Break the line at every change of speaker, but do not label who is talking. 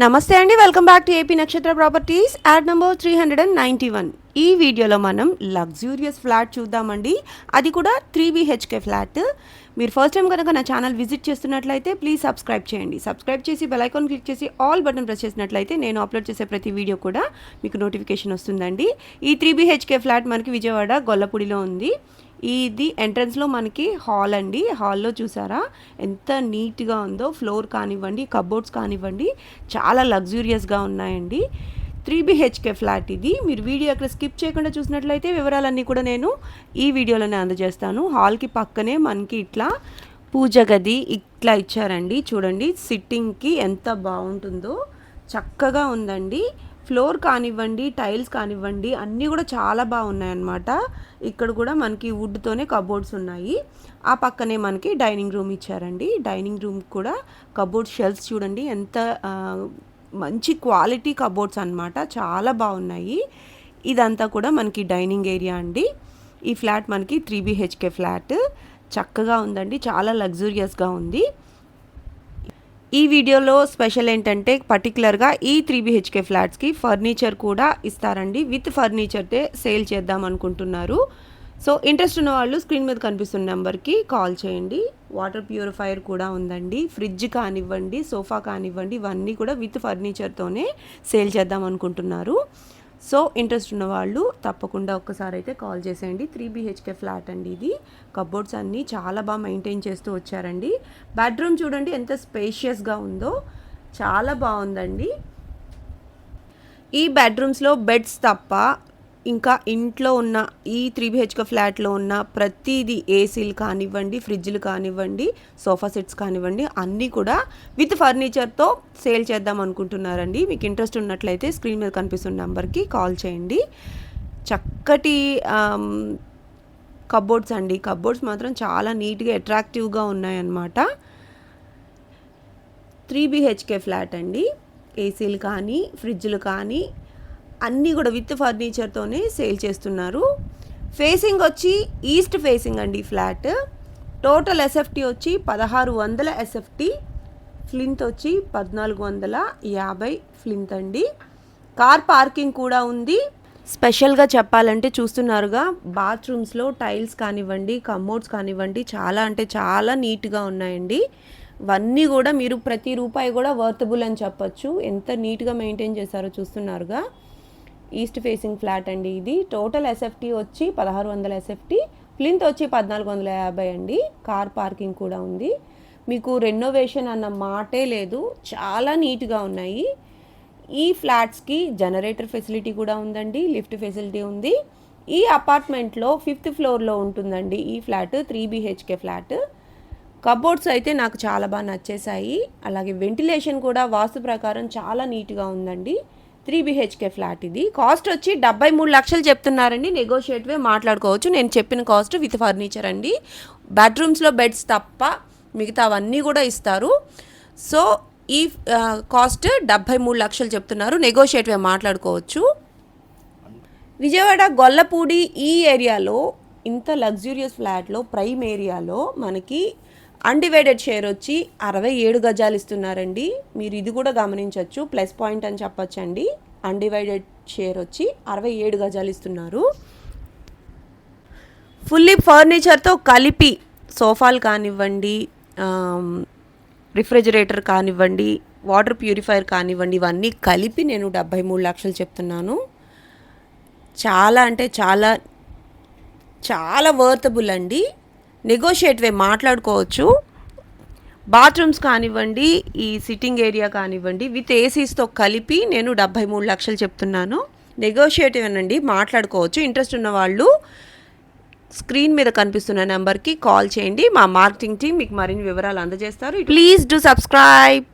నమస్తే అండి, welcome back to AP నక్షత్ర ప్రాపర్టీస్ యాడ్ నెంబర్ 391. ఈ వీడియోలో మనం లగ్జూరియస్ ఫ్లాట్ చూద్దామండి. అది కూడా 3BHK ఫ్లాట్. మీరు ఫస్ట్ టైం కనుక నా ఛానల్ విజిట్ చేస్తున్నట్లయితే ప్లీజ్ సబ్స్క్రైబ్ చేయండి. సబ్స్క్రైబ్ చేసి బెల్ ఐకాన్ క్లిక్ చేసి ఆల్ బటన్ ప్రెస్ చేసినట్లయితే నేను అప్లోడ్ చేసే ప్రతి వీడియో కూడా మీకు నోటిఫికేషన్ వస్తుందండి. ఈ 3BHK ఫ్లాట్ మనకి విజయవాడ గొల్లపూడిలో ఉంది. ఇది ఎంట్రన్స్లో మనకి హాల్ అండి. హాల్లో చూసారా ఎంత నీట్గా ఉందో. ఫ్లోర్ కానివ్వండి, కబోర్డ్స్ కానివ్వండి, చాలా లగ్జూరియస్గా ఉన్నాయండి. 3BHK ఫ్లాట్ ఇది. మీరు వీడియో అక్కడ స్కిప్ చేయకుండా చూసినట్లయితే వివరాలన్నీ కూడా నేను ఈ వీడియోలోనే అందజేస్తాను. హాల్కి పక్కనే మనకి ఇట్లా పూజ గది ఇట్లా ఇచ్చారండి. చూడండి సిట్టింగ్కి ఎంత బాగుంటుందో, చక్కగా ఉందండి. ఫ్లోర్ కానివ్వండి, టైల్స్ కానివ్వండి, అన్నీ కూడా చాలా బాగున్నాయన్నమాట. ఇక్కడ కూడా మనకి వుడ్తోనే కబోర్డ్స్ ఉన్నాయి. ఆ పక్కనే మనకి డైనింగ్ రూమ్ ఇచ్చారండి. డైనింగ్ రూమ్ కూడా కబోర్డ్ షెల్ఫ్స్ చూడండి ఎంత మంచి క్వాలిటీ కబోర్డ్స్ అన్నమాట, చాలా బాగున్నాయి. ఇదంతా కూడా మనకి డైనింగ్ ఏరియా అండి. ఈ ఫ్లాట్ మనకి 3BHK ఫ్లాట్ చక్కగా ఉందండి, చాలా లగ్జూరియస్గా ఉంది. ఈ వీడియోలో స్పెషల్ ఏంటంటే పర్టికులర్గా ఈ 3BHK ఫ్లాట్స్కి ఫర్నిచర్ కూడా ఇస్తారండి. విత్ ఫర్నిచర్తే సేల్ చేద్దాం అనుకుంటున్నారు. సో ఇంట్రెస్ట్ ఉన్న వాళ్ళు స్క్రీన్ మీద కనిపిస్తున్న నెంబర్కి కాల్ చేయండి. వాటర్ ప్యూరిఫైయర్ కూడా ఉందండి. ఫ్రిడ్జ్ కానివ్వండి, సోఫా కానివ్వండి, ఇవన్నీ కూడా విత్ ఫర్నిచర్తోనే సేల్ చేద్దాం అనుకుంటున్నారు. సో ఇంట్రెస్ట్ ఉన్న వాళ్ళు తప్పకుండా ఒక్కసారి అయితే కాల్ చేసేయండి. 3BHK ఫ్లాట్ అండి ఇది. కబోర్డ్స్ అన్నీ చాలా బాగా మెయింటైన్ చేస్తూ వచ్చారండి. బెడ్రూమ్ చూడండి ఎంత స్పేషియస్గా ఉందో, చాలా బాగుందండి. ఈ బెడ్రూమ్స్లో బెడ్స్ తప్ప ఇంకా ఇంట్లో ఉన్న ఈ 3BHK ఫ్లాట్లో ఉన్న ప్రతిదీ ఏసీలు కానివ్వండి, ఫ్రిడ్జ్లు కానివ్వండి, సోఫా సెట్స్ కానివ్వండి, అన్నీ కూడా విత్ ఫర్నిచర్తో సేల్ చేద్దాం అనుకుంటున్నారండి. మీకు ఇంట్రెస్ట్ ఉన్నట్లయితే స్క్రీన్ మీద కనిపిస్తున్న నెంబర్కి కాల్ చేయండి. చక్కటి కబోర్డ్స్ అండి. కబోర్డ్స్ మాత్రం చాలా నీట్గా అట్రాక్టివ్గా ఉన్నాయన్నమాట. 3BHK ఫ్లాట్ అండి. ఏసీలు కానీ, ఫ్రిడ్జ్లు కానీ అన్నీ కూడా విత్ ఫర్నిచర్తోనే సేల్ చేస్తున్నారు. ఫేసింగ్ వచ్చి ఈస్ట్ ఫేసింగ్ అండి ఫ్లాట్. టోటల్ ఎస్ఎఫ్టీ వచ్చి 1600 ఎస్ఎఫ్టీ. ఫ్లింత్ వచ్చి 1450 ఫ్లింత్ అండి. కార్ పార్కింగ్ కూడా ఉంది. స్పెషల్గా చెప్పాలంటే చూస్తున్నారుగా, బాత్రూమ్స్లో టైల్స్ కానివ్వండి, కమోడ్స్ కానివ్వండి, చాలా అంటే చాలా నీట్గా ఉన్నాయండి. ఇవన్నీ కూడా మీరు ప్రతి రూపాయి కూడా వర్తబుల్ అని చెప్పచ్చు. ఎంత నీట్గా మెయింటైన్ చేశారో చూస్తున్నారుగా. ఈస్ట్ ఫేసింగ్ ఫ్లాట్ అండి ఇది. టోటల్ ఎస్ఎఫ్టీ వచ్చి 1600 ఎస్ఎఫ్టీ. ప్లింత్ వచ్చి 1450 అండి. కార్ పార్కింగ్ కూడా ఉంది. మీకు రెనోవేషన్ అన్న మాటే లేదు, చాలా నీట్గా ఉన్నాయి. ఈ ఫ్లాట్స్కి జనరేటర్ ఫెసిలిటీ కూడా ఉందండి, లిఫ్ట్ ఫెసిలిటీ ఉంది. ఈ అపార్ట్మెంట్లో 5th ఫ్లోర్లో ఉంటుందండి ఈ ఫ్లాట్, 3BHK ఫ్లాట్. కబోర్డ్స్ అయితే నాకు చాలా బాగా నచ్చేసాయి. అలాగే వెంటిలేషన్ కూడా వాస్తు ప్రకారం చాలా నీట్గా ఉందండి. 3BHK ఫ్లాట్ ఇది. కాస్ట్ వచ్చి 73 లక్షలు చెప్తున్నారండి. నెగోషియేటివే మాట్లాడుకోవచ్చు. నేను చెప్పిన కాస్ట్ విత్ ఫర్నిచర్ అండి. బెడ్రూమ్స్లో బెడ్స్ తప్ప మిగతా అవన్నీ కూడా ఇస్తారు. సో ఈ కాస్ట్ 73 లక్షలు చెప్తున్నారు. నెగోషియేటివే మాట్లాడుకోవచ్చు. విజయవాడ గొల్లపూడి ఈ ఏరియాలో ఇంత లగ్జూరియస్ ఫ్లాట్లో ప్రైమ్ ఏరియాలో మనకి అన్డివైడెడ్ షేర్ వచ్చి 67 గజాలు ఇస్తున్నారండి. మీరు ఇది కూడా గమనించవచ్చు, ప్లస్ పాయింట్ అని చెప్పచ్చండి. అన్డివైడెడ్ షేర్ వచ్చి 67 గజాలు ఇస్తున్నారు. ఫుల్లీ ఫర్నిచర్తో కలిపి సోఫాలు కానివ్వండి, రిఫ్రిజిరేటర్ కానివ్వండి, వాటర్ ప్యూరిఫైయర్ కానివ్వండి, ఇవన్నీ కలిపి నేను 73 లక్షలు చెప్తున్నాను. చాలా అంటే చాలా చాలా వర్తబుల్ అండి. నెగోషియేటివే మాట్లాడుకోవచ్చు. బాత్రూమ్స్ కానివ్వండి, ఈ సిట్టింగ్ ఏరియా కానివ్వండి, విత్ ఏసీస్తో కలిపి నేను 73 లక్షలు చెప్తున్నాను. నెగోషియేటివ్ అనండి, మాట్లాడుకోవచ్చు. ఇంట్రెస్ట్ ఉన్న వాళ్ళు స్క్రీన్ మీద కనిపిస్తున్న నెంబర్కి కాల్ చేయండి. మా మార్కెటింగ్ టీం మీకు మరిన్ని వివరాలు అందజేస్తారు. Please do subscribe.